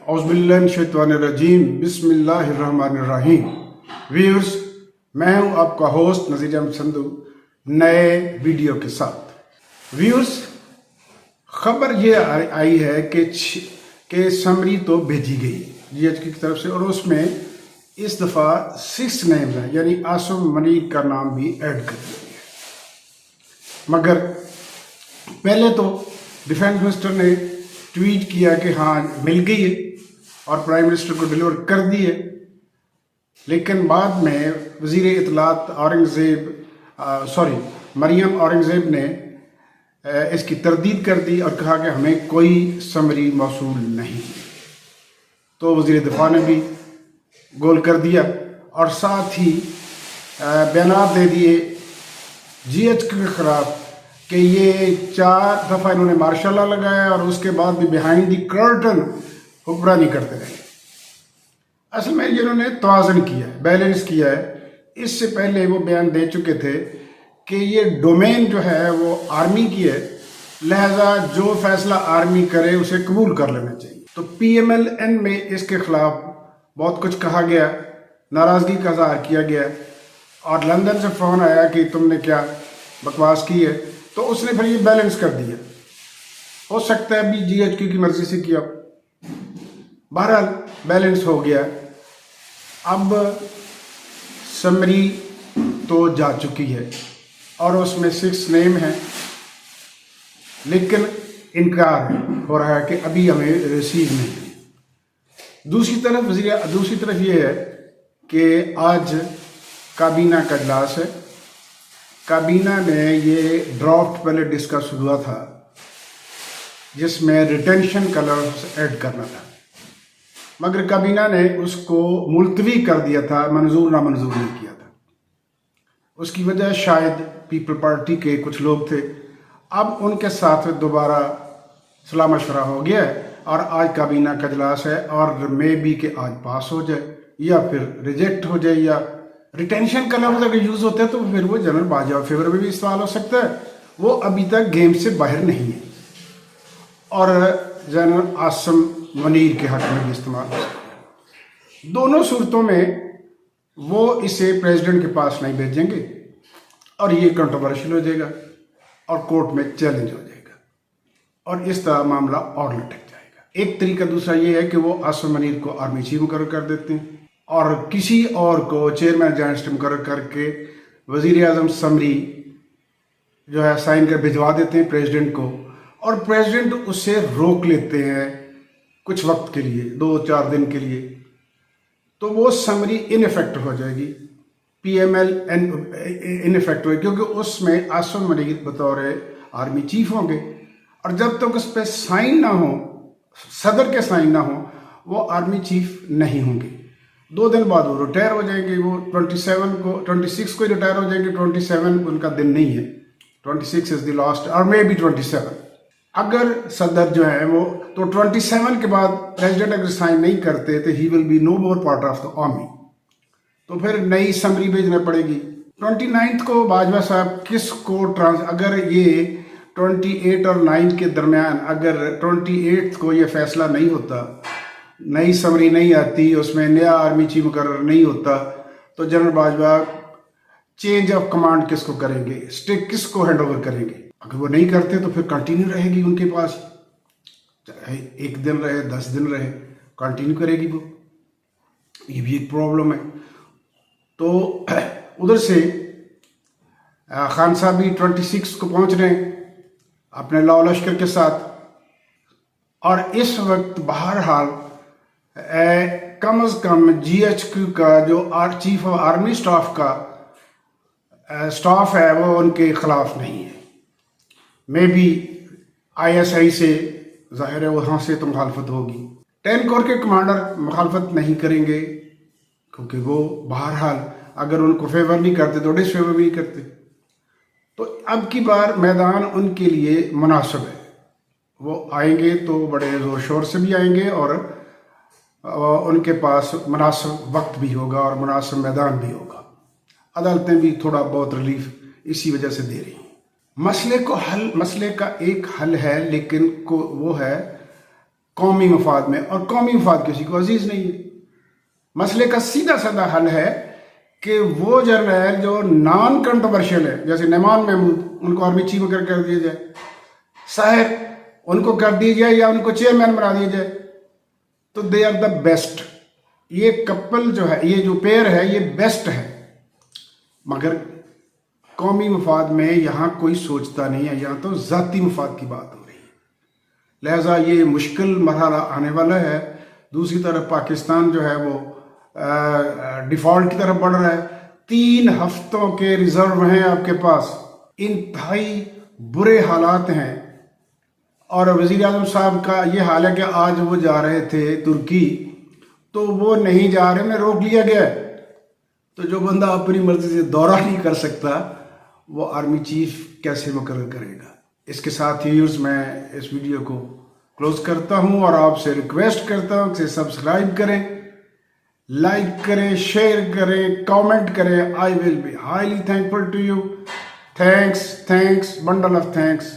औज़ुबिल्लाहिमिनश्शैतानिर्रजीम बिस्मिल्लाहिर्रहमानिर्रहीम। व्यूअर्स, मैं हूं आपका होस्ट नज़ीर अहमद संधू नए वीडियो के साथ। व्यूअर्स, खबर ये आई है कि समरी तो भेजी गई जीएचक्यू की तरफ से, और उसमें इस दफ़ा 6 नेम्स हैं, यानी आसिम मनीर का नाम भी ऐड कर दिया गया। मगर पहले तो डिफेंस मिनिस्टर ने ट्वीट किया कि हाँ मिल गई है और प्राइम मिनिस्टर को डिलीवर कर दी है, लेकिन बाद में वज़ीर इत्तलात मरियम औरंगज़ेब ने इसकी तरदीद कर दी और कहा कि हमें कोई समरी मौसूल नहीं। तो वज़ीर दिफा ने भी गोल कर दिया और साथ ही बयानात दे दिए जीएचक्यू के खिलाफ कि ये 4 दफ़ा इन्होंने मार्शल लॉ लगाया और उसके बाद भी बिहाइंड दी कर्टन हुक्मरानी करते रहे। असल में जिन्होंने तवाज़न किया है, बैलेंस किया है। इससे पहले वो बयान दे चुके थे कि ये डोमेन जो है वो आर्मी की है, लिहाजा जो फैसला आर्मी करे उसे कबूल कर लेना चाहिए। तो PMLN में इसके खिलाफ बहुत कुछ कहा गया, नाराज़गी का इज़हार किया गया और लंदन से फ़ोन आया कि तुमने क्या बकवास की है, तो उसने फिर ये बैलेंस कर दिया। हो सकता है अभी जीएचक्यू की मर्ज़ी से किया, बहरहाल बैलेंस हो गया। अब समरी तो जा चुकी है और उसमें 6 नेम हैं, लेकिन इनकार हो रहा है कि अभी हमें रिसीव नहीं है। दूसरी तरफ ये है कि आज काबीना का इजलास है। काबीना में ये ड्राफ्ट पहले डिस्कस हुआ था जिसमें रिटेंशन का लफ्ज़ ऐड करना था, मगर काबीना ने उसको मुलतवी कर दिया था, मंजूर नामंजूर नहीं किया था। उसकी वजह शायद पीपल पार्टी के कुछ लोग थे। अब उनके साथ दोबारा सलाह मशवरा हो गया है और आज काबीना का इजलास है और मे बी कि आज पास हो जाए या फिर रिजेक्ट हो जाए, या रिटेंशन का लफ्ज़ अगर यूज़ होता है तो फिर वो जनरल बाजवा फेवर में भी इस्तेमाल हो सकता है। वो अभी तक गेम से बाहर नहीं है और जनरल आसिम मनीर के हक में भी इस्तेमाल हो सकता है। दोनों सूरतों में वो इसे प्रेसिडेंट के पास नहीं भेजेंगे और ये कंट्रोवर्शियल हो जाएगा और कोर्ट में चैलेंज हो जाएगा और इस तरह मामला और लटक जाएगा। एक तरीका दूसरा ये है कि वो आसिम मनीर को आर्मी चीफ मुकर्रर कर देते हैं और किसी और को चेयरमैन जॉइंट स्टाफ मुकर्रर करके वज़ीर आज़म समरी जो है साइन कर भिजवा देते हैं प्रेसिडेंट को, और प्रेसिडेंट उससे रोक लेते हैं कुछ वक्त के लिए, 2-4 दिन के लिए। तो वो समरी इनफेक्ट हो जाएगी, PMLN इनफेक्ट होगी, क्योंकि उसमें आसिम मनीर बतौर आर्मी चीफ होंगे और जब तक उस पर साइन ना हो, सदर के साइन ना हो, वो आर्मी चीफ नहीं होंगे। 2 दिन बाद वो रिटायर हो जाएंगे। वो 26 को रिटायर हो जाएंगे। 27 उनका दिन नहीं है, 26 इज द लास्ट और मे बी 27 अगर सदर जो है वो, तो 27 के बाद प्रेसिडेंट अगर साइन नहीं करते तो he will be no more part of the army, तो फिर नई समरी भेजना पड़ेगी। 29 को बाजवा साहब किसको अगर ये 28 और 9 के दरमियान अगर 28 को ये फैसला नहीं होता, नई समरी नहीं आती, उसमें नया आर्मी चीफ मुकर्रर नहीं होता, तो general Bajwa change of command किसको करेंगे, स्टिक किसको हैंड ओवर करेंगे। अगर वो नहीं करते तो फिर कंटिन्यू रहेगी उनके पास, चाहे 1 दिन रहे 10 दिन रहे, कंटिन्यू करेगी वो। ये भी एक प्रॉब्लम है। तो उधर से खान साहब भी 26 को पहुंच रहे हैं अपने लौ लश्कर के साथ, और इस वक्त बहरहाल कम अज़ कम GHQ का जो चीफ ऑफ आर्मी स्टाफ का स्टाफ है वो उनके खिलाफ नहीं है। मे बी ISI से जाहिर है वहाँ से तो मुखालफत होगी। 10 कोर के कमांडर मुखालफत नहीं करेंगे क्योंकि वो बहरहाल अगर उनको फेवर नहीं करते तो डिसफेवर भी नहीं करते। तो अब की बार मैदान उनके लिए मुनासिब है। वो आएंगे तो बड़े ज़ोर शोर से भी आएंगे और उनके पास मुनासिब वक्त भी होगा और मुनासिब मैदान भी होगा। अदालतें भी थोड़ा बहुत रिलीफ इसी वजह से दे रही हैं। मसले का एक हल है, लेकिन वो है قومی مفاد میں، اور قومی مفاد کسی کو عزیز نہیں ہے۔ مسئلے کا سیدھا سادہ حل ہے کہ وہ جرنیل جو نان کنٹروورشل ہے، جیسے نعمان محمود، ان کو آرمی چیف وغیرہ کر دیا جائے، صاحب ان کو کر دی جائے یا ان کو چیئرمین بنا دیا جائے، تو دے آر دا بیسٹ۔ یہ کپل جو ہے، یہ جو پیئر ہے، یہ بیسٹ ہے۔ مگر قومی مفاد میں یہاں کوئی سوچتا نہیں ہے، یہاں تو ذاتی مفاد کی بات ہو رہی ہے۔ لہٰذا یہ مشکل مرحلہ آنے والا ہے۔ دوسری طرف پاکستان جو ہے وہ ڈیفالٹ کی طرف بڑھ رہا ہے۔ 3 ہفتوں کے ریزرو ہیں آپ کے پاس، انتہائی برے حالات ہیں۔ اور وزیر اعظم صاحب کا یہ حال ہے کہ آج وہ جا رہے تھے ترکی، تو وہ نہیں جا رہے، انہیں روک لیا گیا ہے۔ تو جو بندہ اپنی مرضی سے دورہ نہیں کر سکتا، وہ آرمی چیف کیسے مقرر کرے گا؟ اس کے ساتھ ہی میں اس ویڈیو کو کلوز کرتا ہوں اور آپ سے ریکویسٹ کرتا ہوں کہ سبسکرائب کریں، لائک کریں، شیئر کریں، کامنٹ کریں۔ I will be highly thankful to you. Thanks, bundle of thanks.